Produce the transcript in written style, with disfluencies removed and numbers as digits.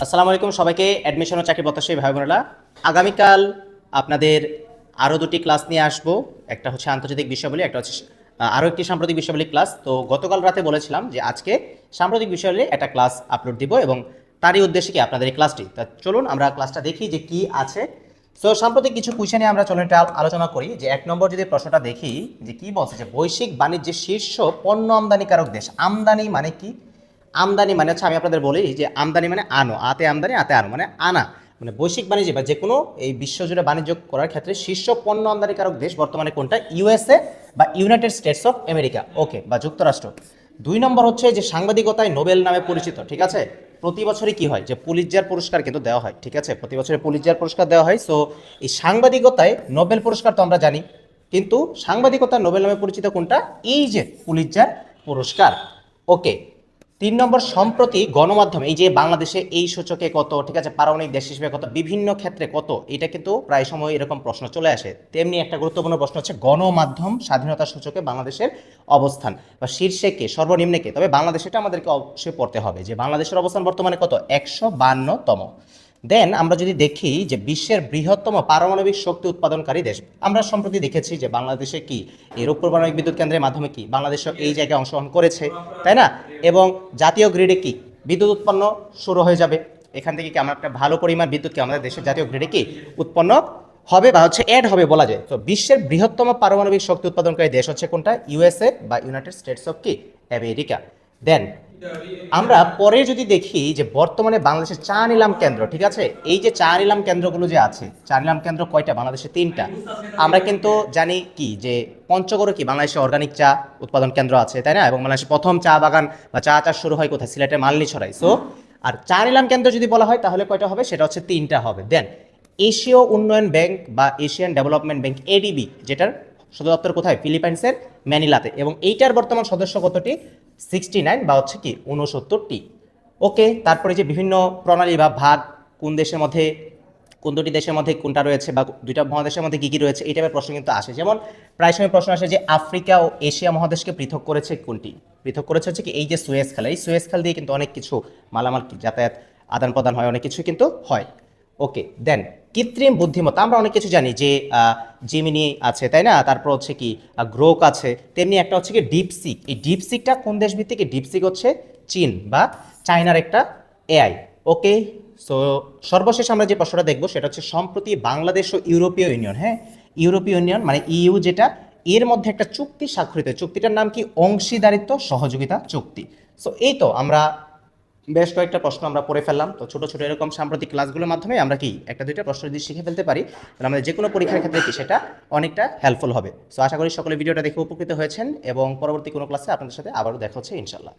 আসসালামু আলাইকুম সবাইকে। অ্যাডমিশন ও চাকরি প্রত্যাশী ভাই বোনেরা, আগামীকাল আপনাদের আরও দুটি ক্লাস নিয়ে আসবো। একটা হচ্ছে আন্তর্জাতিক বিষয়াবলী, একটা হচ্ছে আরও একটি সাম্প্রতিক বিষয়াবলী ক্লাস। তো গতকাল রাতে বলেছিলাম যে আজকে সাম্প্রতিক বিষয়াবলী একটা ক্লাস আপলোড দিব এবং তারই উদ্দেশ্যে কি আপনাদের এই ক্লাসটি। তা চলুন আমরা ক্লাসটা দেখি যে কি আছে। সো সাম্প্রতিক কিছু কুইশন নিয়ে আমরা চলুন এটা আলোচনা করি। যে এক নম্বর যদি প্রশ্নটা দেখি যে কি বলছে, যে বৈশ্বিক বাণিজ্যের শীর্ষ পণ্য আমদানিকারক দেশ। আমদানি মানে কি? আমদানি মানে হচ্ছে, আমি আপনাদের বলি যে আমদানি মানে আনো, আতে আমদানি আতে আনো মানে আনা, মানে বৈশ্বিক বাণিজ্য বা যে কোনো এই বিশ্বজুড়ে বাণিজ্য করার ক্ষেত্রে শীর্ষ পণ্য আমদানিকারক দেশ বর্তমানে কোনটা? ইউএসএ বা ইউনাইটেড স্টেটস অফ আমেরিকা, ওকে, বা যুক্তরাষ্ট্র। দুই নম্বর হচ্ছে যে সাংবাদিকতায় নোবেল নামে পরিচিত, ঠিক আছে। প্রতি বছরই কি হয়, যে পুলিৎজার পুরস্কার কিন্তু দেওয়া হয়, ঠিক আছে, প্রতি বছরে পুলিৎজার পুরস্কার দেওয়া হয়। সো এই সাংবাদিকতায় নোবেল পুরস্কার তো আমরা জানি, কিন্তু সাংবাদিকতায় নোবেল নামে পরিচিত কোনটা? এই যে পুলিৎজার পুরস্কার, ওকে। তিন নম্বর, সম্প্রতি গণমাধ্যম, এই যে বাংলাদেশে এই সূচকে কত, ঠিক আছে, পারমাণবিক দেশ হিসেবে কত, বিভিন্ন ক্ষেত্রে কত, এটা কিন্তু প্রায় সময় এরকম প্রশ্ন চলে আসে। তেমনি একটা গুরুত্বপূর্ণ প্রশ্ন হচ্ছে গণমাধ্যম স্বাধীনতা সূচকে বাংলাদেশের অবস্থান বা শীর্ষে কে, সর্বনিম্নে কে। তবে বাংলাদেশটা আমাদেরকে অবশ্যই পড়তে হবে যে বাংলাদেশের অবস্থান বর্তমানে কত, 152তম। দেন আমরা যদি দেখি যে বিশ্বের বৃহত্তম পারমাণবিক শক্তি উৎপাদনকারী দেশ, আমরা সম্প্রতি দেখেছি যে বাংলাদেশে কি এই রূপপুর পারমাণবিক বিদ্যুৎ কেন্দ্রের মাধ্যমে কি বাংলাদেশ এই জায়গায় অংশগ্রহণ করেছে, তাই না? এবং জাতীয় গ্রিডে কি বিদ্যুৎ উৎপন্ন শুরু হয়ে যাবে। এখান থেকে কি আমরা একটা ভালো পরিমাণ বিদ্যুৎ কি আমাদের দেশের জাতীয় গ্রিডে কি উৎপন্ন হবে বা হচ্ছে অ্যাড হবে বলা যায়। তো বিশ্বের বৃহত্তম পারমাণবিক শক্তি উৎপাদনকারী দেশ হচ্ছে কোনটা? ইউএসএ বা ইউনাইটেড স্টেটস অফ কি আমেরিকা। দেন আমরা পরে যদি দেখি যে বর্তমানে বাংলাদেশের চা নিলাম কেন্দ্র, ঠিক আছে, এই যে চা নিলাম কেন্দ্রগুলো যে আছে, চা নিলাম কেন্দ্র কয়টা? বাংলাদেশে 3টা। আমরা কিন্তু জানি কি যে পঞ্চগড়ে কি বাংলাদেশে অর্গানিক চা উৎপাদন কেন্দ্র আছে, তাই না? এবং বাংলাদেশের প্রথম চা বাগান বা চা চাষ শুরু হয় কোথায়? সিলেটের মালনীছড়াই। সো আর চা নিলাম কেন্দ্র যদি বলা হয় তাহলে কয়টা হবে? সেটা হচ্ছে 3টা হবে। দেন এশীয় উন্নয়ন ব্যাংক বা এশিয়ান ডেভেলপমেন্ট ব্যাংক, এডিবি, যেটার সদর দপ্তর কোথায়? ফিলিপাইন্সের ম্যানিলাতে, এবং এইটার বর্তমান সদস্য কতটি? 69 বা হচ্ছে কি 69টি, ওকে। তারপরে যে বিভিন্ন প্রণালী বা ভাগ, কোন দেশের মধ্যে, কোন দুটি দেশের মধ্যে কোনটা রয়েছে, বা দুইটা মহাদেশের মধ্যে কী কী রয়েছে, এই টাইপের প্রশ্ন কিন্তু আসে। যেমন প্রায় সময় প্রশ্ন আসে যে আফ্রিকা ও এশিয়া মহাদেশকে পৃথক করেছে কোনটি? পৃথক করেছে হচ্ছে কি এই যে সুয়েজ খাল। এই সুয়েজ খাল দিয়ে কিন্তু অনেক কিছু মালামাল যাতায়াত আদান প্রদান হয়, অনেক কিছু কিন্তু হয়, ওকে। দেন কৃত্রিম বুদ্ধিমত্তা, আমরা অনেক কিছু জানি যে জিমিনি আছে, তাই না? তারপর হচ্ছে কি গ্রোক আছে, তেমনি একটা হচ্ছে কি ডিপসিক। এই ডিপসিকটা কোন দেশ ভিত্তিক? ডিপসিক হচ্ছে চীন বা চায়নার একটা এআই, ওকে। সো সর্বশেষ আমরা যে প্রশ্নটা দেখবো সেটা হচ্ছে সম্প্রতি বাংলাদেশ ও ইউরোপীয় ইউনিয়ন, হ্যাঁ, ইউরোপীয় ইউনিয়ন মানে ইইউ, যেটা এর মধ্যে একটা চুক্তি স্বাক্ষরিত, চুক্তিটার নাম কি? অংশীদারিত্ব সহযোগিতা চুক্তি। সো এই তো আমরা বেশ কয়েকটা প্রশ্ন আমরা পড়ে ফেললাম। তো ছোটো ছোটো এরকম সাম্প্রতিক ক্লাসগুলোর মাধ্যমে আমরা কি একটা দুইটা প্রশ্ন যদি শিখে ফেলতে পারি, তাহলে আমাদের যে কোনো পরীক্ষার ক্ষেত্রে কি সেটা অনেকটা হেল্পফুল হবে। সো আশা করি সকলে ভিডিওটা দেখে উপকৃত হয়েছেন এবং পরবর্তী কোনো ক্লাসে আপনাদের সাথে আবারও দেখা হচ্ছে ইনশাল্লাহ।